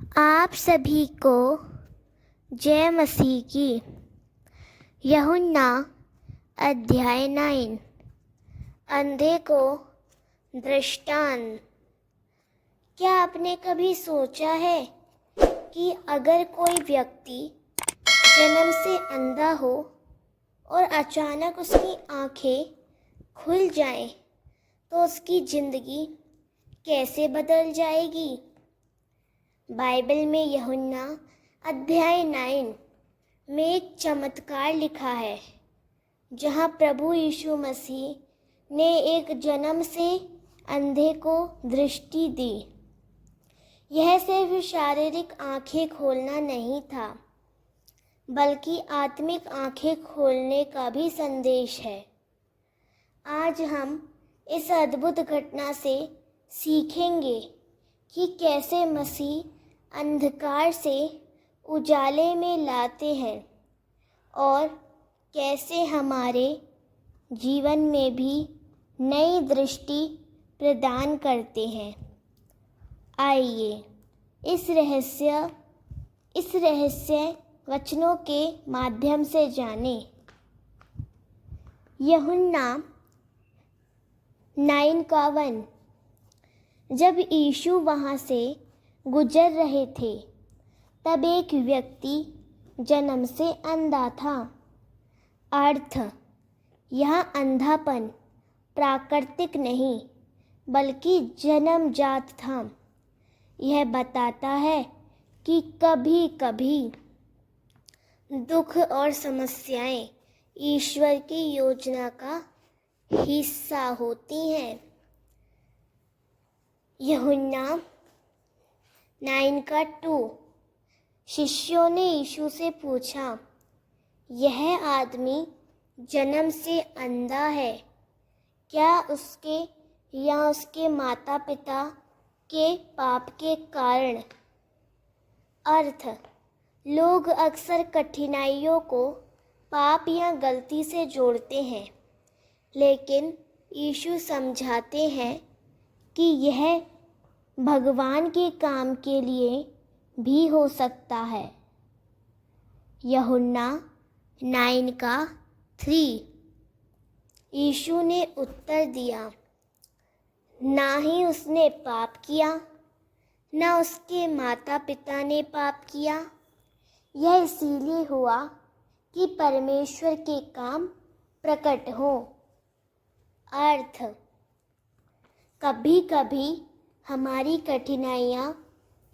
आप सभी को जय मसीह की। यूहन्ना अध्याय 9। अंधे को दृष्टांत। क्या आपने कभी सोचा है कि अगर कोई व्यक्ति जन्म से अंधा हो और अचानक उसकी आंखें खुल जाएं, तो उसकी ज़िंदगी कैसे बदल जाएगी? बाइबल में यूहन्ना अध्याय 9 में एक चमत्कार लिखा है, जहां प्रभु यीशु मसीह ने एक जन्म से अंधे को दृष्टि दी। यह सिर्फ शारीरिक आंखें खोलना नहीं था, बल्कि आत्मिक आंखें खोलने का भी संदेश है। आज हम इस अद्भुत घटना से सीखेंगे कि कैसे मसीह अंधकार से उजाले में लाते हैं और कैसे हमारे जीवन में भी नई दृष्टि प्रदान करते हैं। आइए इस रहस्य वचनों के माध्यम से जानें। यूहन्ना 9:1। जब यीशु वहाँ से गुजर रहे थे, तब एक व्यक्ति जन्म से अंधा था। अर्थ, यह अंधापन प्राकृतिक नहीं, बल्कि जन्मजात था। यह बताता है कि कभी कभी दुख और समस्याएं ईश्वर की योजना का हिस्सा होती हैं। यूहन्ना 9:2। शिष्यों ने यीशु से पूछा, यह आदमी जन्म से अंधा है, क्या उसके या उसके माता पिता के पाप के कारण? अर्थ, लोग अक्सर कठिनाइयों को पाप या गलती से जोड़ते हैं, लेकिन यीशु समझाते हैं कि यह भगवान के काम के लिए भी हो सकता है। यूहन्ना 9:3। यीशु ने उत्तर दिया, ना ही उसने पाप किया, ना उसके माता पिता ने पाप किया। यह इसीलिए हुआ कि परमेश्वर के काम प्रकट हों। अर्थ, कभी कभी हमारी कठिनाइयाँ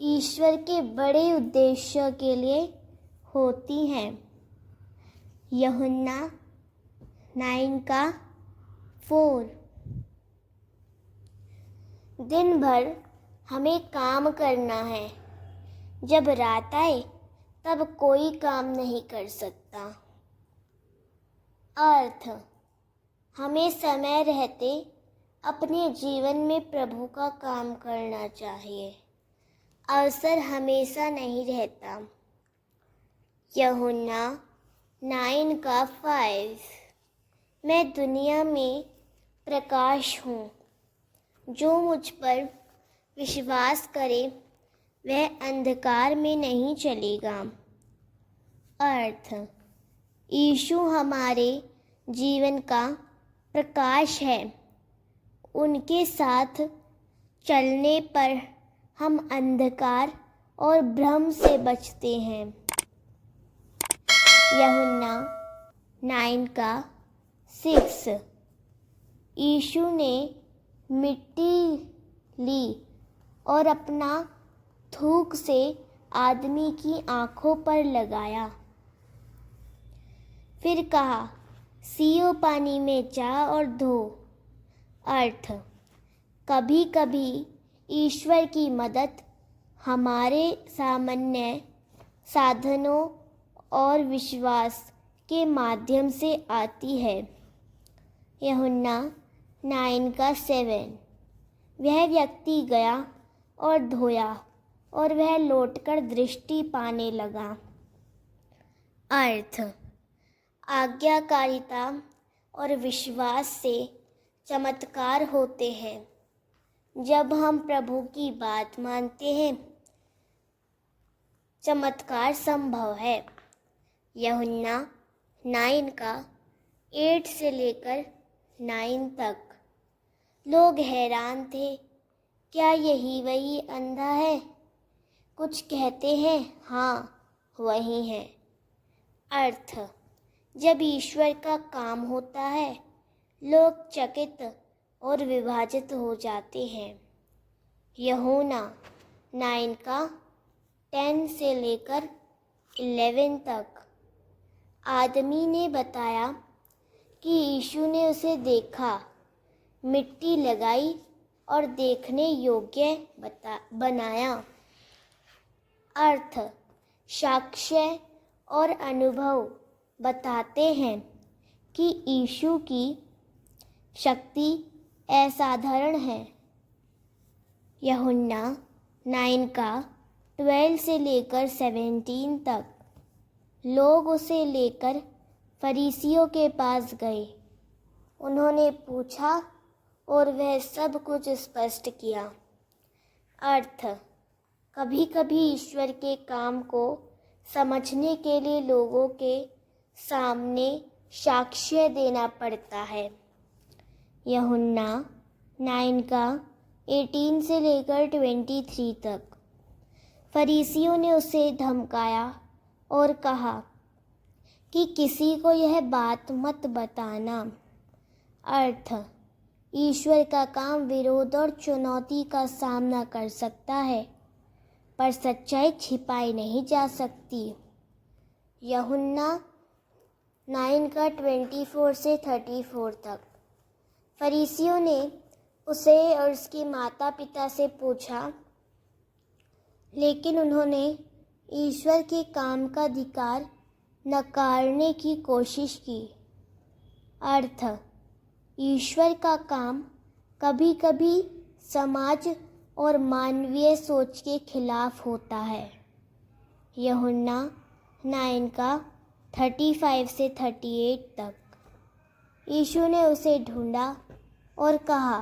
ईश्वर के बड़े उद्देश्य के लिए होती हैं। यूहन्ना 9:4। दिन भर हमें काम करना है। जब रात आए, तब कोई काम नहीं कर सकता। अर्थ, हमें समय रहते अपने जीवन में प्रभु का काम करना चाहिए। अवसर हमेशा नहीं रहता। यूहन्ना 9:5। मैं दुनिया में प्रकाश हूँ। जो मुझ पर विश्वास करे, वह अंधकार में नहीं चलेगा। अर्थ, यीशु हमारे जीवन का प्रकाश है। उनके साथ चलने पर हम अंधकार और भ्रम से बचते हैं। यूहन्ना 9:6। यीशु ने मिट्टी ली और अपना थूक से आदमी की आंखों पर लगाया। फिर कहा, सियो पानी में जा और धो। अर्थ, कभी कभी ईश्वर की मदद हमारे सामान्य साधनों और विश्वास के माध्यम से आती है। यूहन्ना 9:7। वह व्यक्ति गया और धोया और वह लौटकर दृष्टि पाने लगा। अर्थ, आज्ञाकारिता और विश्वास से चमत्कार होते हैं। जब हम प्रभु की बात मानते हैं चमत्कार संभव है। यूहन्ना 9 का 8 से लेकर 9 तक। लोग हैरान थे, क्या यही वही अंधा है? कुछ कहते हैं हाँ वही है। अर्थ, जब ईश्वर का काम होता है लोग चकित और विभाजित हो जाते हैं। यूहन्ना 9 का 10 से लेकर 11 तक। आदमी ने बताया कि यीशु ने उसे देखा, मिट्टी लगाई और देखने योग्य बनाया। अर्थ, साक्ष्य और अनुभव बताते हैं कि यीशु की शक्ति असाधारण है। यूहन्ना 9 का 12 से लेकर 17 तक। लोग उसे लेकर फरीसियों के पास गए। उन्होंने पूछा और वह सब कुछ स्पष्ट किया। अर्थ, कभी कभी ईश्वर के काम को समझने के लिए लोगों के सामने साक्ष्य देना पड़ता है। यूहन्ना 9 का 18 से लेकर 23 तक। फरीसियों ने उसे धमकाया और कहा कि किसी को यह बात मत बताना। अर्थ, ईश्वर का काम विरोध और चुनौती का सामना कर सकता है, पर सच्चाई छिपाई नहीं जा सकती। यूहन्ना 9 का 24 से 34 तक। फरीसियों ने उसे और उसके माता पिता से पूछा, लेकिन उन्होंने ईश्वर के काम का अधिकार नकारने की कोशिश की। अर्थ, ईश्वर का काम कभी कभी समाज और मानवीय सोच के खिलाफ होता है। यूहन्ना 9 का 35 से 38 तक। यीशु ने उसे ढूंढा और कहा,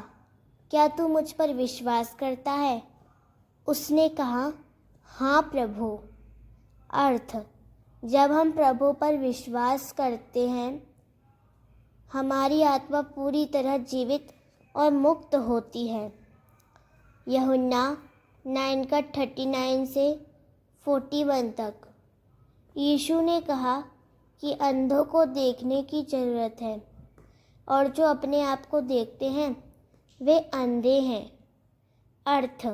क्या तू मुझ पर विश्वास करता है? उसने कहा, हाँ प्रभु। अर्थ, जब हम प्रभु पर विश्वास करते हैं हमारी आत्मा पूरी तरह जीवित और मुक्त होती है। यूहन्ना 9 का 39 से 41 तक। यीशु ने कहा कि अंधों को देखने की ज़रूरत है और जो अपने आप को देखते हैं वे अंधे हैं। अर्थ,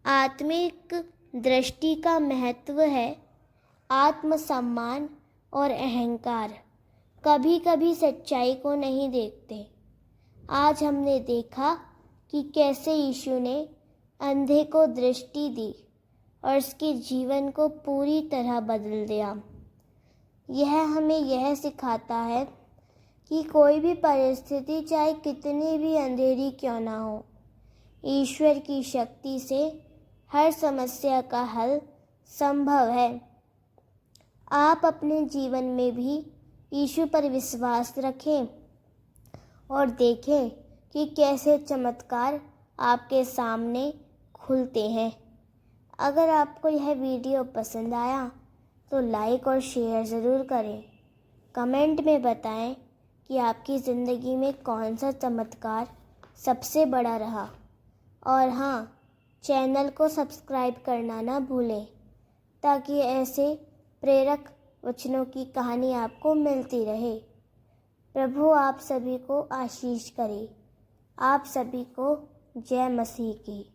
आत्मिक दृष्टि का महत्व है। आत्मसम्मान और अहंकार कभी कभी सच्चाई को नहीं देखते। आज हमने देखा कि कैसे यीशु ने अंधे को दृष्टि दी और उसके जीवन को पूरी तरह बदल दिया। यह हमें यह सिखाता है कि कोई भी परिस्थिति चाहे कितनी भी अंधेरी क्यों ना हो, ईश्वर की शक्ति से हर समस्या का हल संभव है। आप अपने जीवन में भी यीशु पर विश्वास रखें और देखें कि कैसे चमत्कार आपके सामने खुलते हैं। अगर आपको यह वीडियो पसंद आया तो लाइक और शेयर ज़रूर करें। कमेंट में बताएं कि आपकी ज़िंदगी में कौन सा चमत्कार सबसे बड़ा रहा। और हाँ, चैनल को सब्सक्राइब करना ना भूलें ताकि ऐसे प्रेरक वचनों की कहानी आपको मिलती रहे। प्रभु आप सभी को आशीष करे। आप सभी को जय मसीह की।